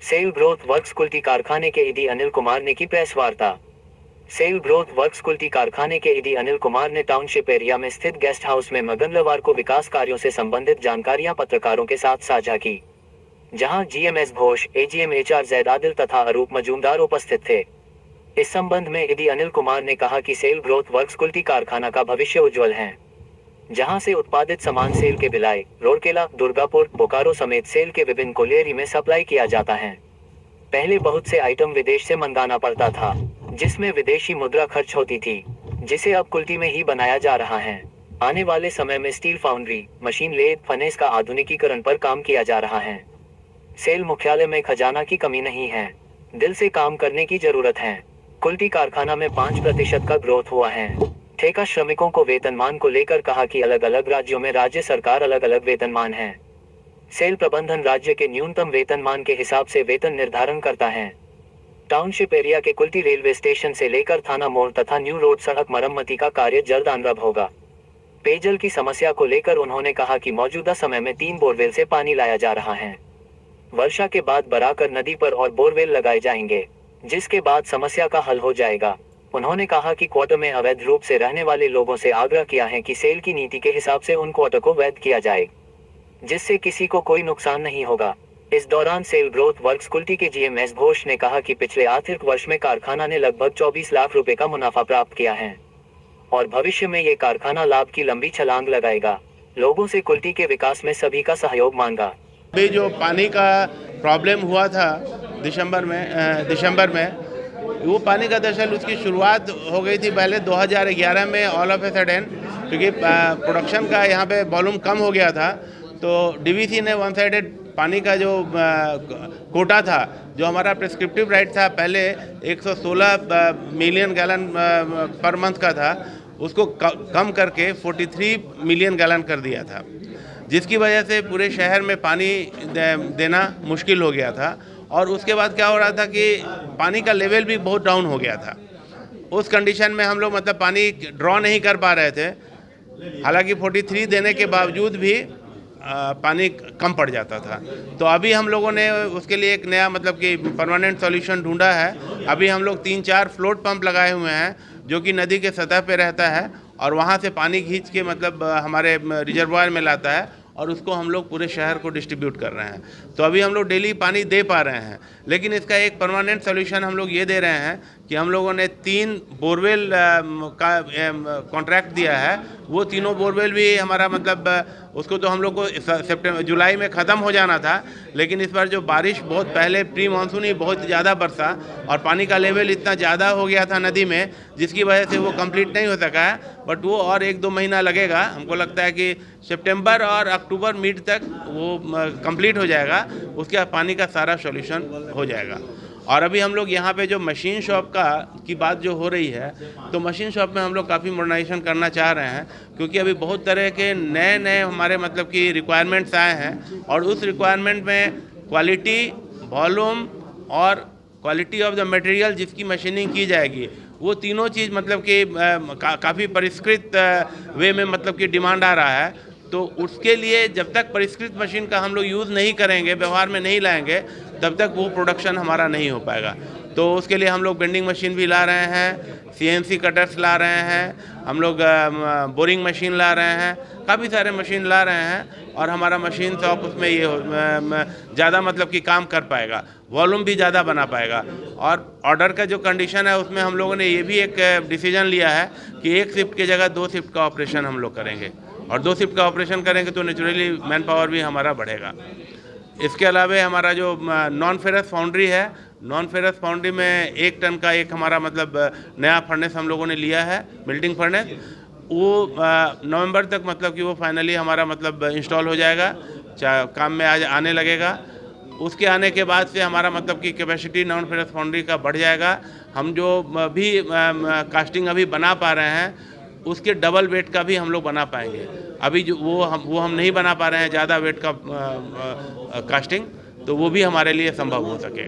Cell growth works Kulti कारखाने के ED Anil Kumar ने की प्रेस वार्ता। सेल ग्रोथ वर्क्स कुल्टी कारखाने के ईडी अनिल कुमार ने टाउनशिप एरिया में स्थित गेस्ट हाउस में मंगलवार को विकास कार्यों से संबंधित जानकारियां पत्रकारों के साथ साझा की, जहां GMS Ghosh, AGM HR Zaid Adil तथा अरूप मजूमदार उपस्थित थे। इस संबंध में ईडी अनिल कुमार ने कहा कि सेल ग्रोथ वर्क्स कुल्टी कारखाना का भविष्य उज्जवल है, जहां से उत्पादित सामान सेल के भिलाई, रोडकेला, दुर्गापुर, बोकारो समेत सेल के विभिन्न कोलियरी में सप्लाई किया जाता है। पहले बहुत से आइटम विदेश से मंगाना पड़ता था, जिसमें विदेशी मुद्रा खर्च होती थी, जिसे अब कुल्टी में ही बनाया जा रहा है। आने वाले समय में स्टील फाउंड्री, मशीन लेथ, फनेस का आधुनिकीकरण पर काम किया जा रहा है। सेल मुख्यालय में खजाना की कमी नहीं है, दिल से काम करने की जरूरत है। कुल्टी कारखाना में 5% का ग्रोथ हुआ है। ठेका श्रमिकों को वेतनमान को लेकर कहा कि अलग अलग राज्यों में राज्य सरकार अलग अलग वेतनमान है। सेल प्रबंधन राज्य के न्यूनतम वेतनमान के हिसाब से वेतन निर्धारण करता है। टाउनशिप एरिया के कुल्टी रेलवे स्टेशन से लेकर थाना मोड़ तथा न्यू रोड सड़क मरम्मती का कार्य जल्द आरंभ होगा। पेयजल की समस्या को लेकर उन्होंने कहा कि मौजूदा समय में 3 बोरवेल से पानी लाया जा रहा है। वर्षा के बाद बराकर नदी पर और बोरवेल लगाए जाएंगे, जिसके बाद समस्या का हल हो जाएगा। उन्होंने कहा कि क्वार्टर में अवैध रूप से रहने वाले लोगों से आग्रह किया है कि सेल की नीति के हिसाब से उन क्वार्टर को वैध किया जाए, जिससे किसी को कोई नुकसान नहीं होगा। इस दौरान सेल ग्रोथ वर्क्स कुल्टी के जीएमएस घोष ने कहा कि पिछले आर्थिक वर्ष में कारखाना ने लगभग 24 लाख रुपए का मुनाफा प्राप्त किया है और भविष्य में ये कारखाना लाभ की लंबी छलांग लगाएगा। लोगों से कुल्टी के विकास में सभी का सहयोग मांगा। अभी जो पानी का प्रॉब्लम हुआ था दिसंबर में वो पानी का दरअसल उसकी शुरुआत हो गई थी पहले 2011 में ऑल ऑफ ए सडन, क्योंकि प्रोडक्शन का यहाँ पे वॉल्यूम कम हो गया था, तो डीवीसी ने वन साइडेड पानी का जो कोटा था, जो हमारा प्रिस्क्रिप्टिव राइट था पहले 116 मिलियन गैलन पर मंथ का था, उसको कम करके 43 मिलियन गैलन कर दिया था, जिसकी वजह से पूरे शहर में पानी देना मुश्किल हो गया था। और उसके बाद क्या हो रहा था कि पानी का लेवल भी बहुत डाउन हो गया था। उस कंडीशन में हम लोग मतलब पानी ड्रॉ नहीं कर पा रहे थे, हालांकि 43 देने के बावजूद भी पानी कम पड़ जाता था। तो अभी हम लोगों ने उसके लिए एक नया मतलब कि परमानेंट सॉल्यूशन ढूंढा है। अभी हम लोग 3-4 फ्लोट पंप लगाए हुए हैं, जो कि नदी के सतह पे रहता है और वहाँ से पानी खींच के मतलब हमारे रिजर्वायर में लाता है और उसको हम लोग पूरे शहर को डिस्ट्रीब्यूट कर रहे हैं। तो अभी हम लोग डेली पानी दे पा रहे हैं, लेकिन इसका एक परमानेंट सोल्यूशन हम लोग ये दे रहे हैं कि हम लोगों ने 3 बोरवेल का कॉन्ट्रैक्ट दिया है। वो तीनों बोरवेल भी हमारा मतलब उसको तो हम लोग को जुलाई में ख़त्म हो जाना था, लेकिन इस बार जो बारिश बहुत पहले प्री मानसूनी बहुत ज़्यादा बरसा और पानी का लेवल इतना ज़्यादा हो गया था नदी में, जिसकी वजह से वो कंप्लीट नहीं हो सका है। बट वो और 1-2 महीना लगेगा। हमको लगता है कि सितंबर और अक्टूबर मिड तक वो कंप्लीट हो जाएगा, उसके बाद पानी का सारा सॉल्यूशन हो जाएगा। और अभी हम लोग यहाँ पे जो मशीन शॉप की बात जो हो रही है, तो मशीन शॉप में हम लोग काफ़ी मॉडर्नाइजेशन करना चाह रहे हैं, क्योंकि अभी बहुत तरह के नए हमारे मतलब कि रिक्वायरमेंट्स आए हैं और उस रिक्वायरमेंट में क्वालिटी, वॉल्यूम और क्वालिटी ऑफ द मटेरियल जिसकी मशीनिंग की जाएगी, वो तीनों चीज़ मतलब कि काफ़ी परिष्कृत वे में मतलब कि डिमांड आ रहा है। तो उसके लिए जब तक परिष्कृत मशीन का हम लोग यूज़ नहीं करेंगे, व्यवहार में नहीं लाएंगे, तब तक वो प्रोडक्शन हमारा नहीं हो पाएगा। तो उसके लिए हम लोग बेंडिंग मशीन भी ला रहे हैं, सीएनसी कटर्स ला रहे हैं, हम लोग बोरिंग मशीन ला रहे हैं, काफ़ी सारे मशीन ला रहे हैं और हमारा मशीन शॉप उसमें ये ज़्यादा मतलब कि काम कर पाएगा, वॉल्यूम भी ज़्यादा बना पाएगा। और ऑर्डर का जो कंडीशन है उसमें हम लोगों ने ये भी एक डिसीजन लिया है कि 1 शिफ्ट की जगह 2 शिफ्ट का ऑपरेशन हम लोग करेंगे, और 2 शिफ्ट का ऑपरेशन करेंगे तो नेचुरली मैन पावर भी हमारा बढ़ेगा। इसके अलावा हमारा जो नॉन फेरस फाउंड्री है, नॉन फेरस फाउंड्री में 1 टन का एक हमारा मतलब नया फर्नेस हम लोगों ने लिया है, मेल्टिंग फर्नेस। वो नवंबर तक मतलब कि वो फाइनली हमारा मतलब इंस्टॉल हो जाएगा, काम में आज आने लगेगा। उसके आने के बाद से हमारा मतलब कि कैपेसिटी नॉन फेरस फाउंड्री का बढ़ जाएगा। हम जो भी कास्टिंग अभी बना पा रहे हैं, उसके डबल वेट का भी हम लोग बना पाएंगे। अभी जो वो हम नहीं बना पा रहे हैं ज़्यादा वेट का कास्टिंग, तो वो भी हमारे लिए संभव हो सकेगा।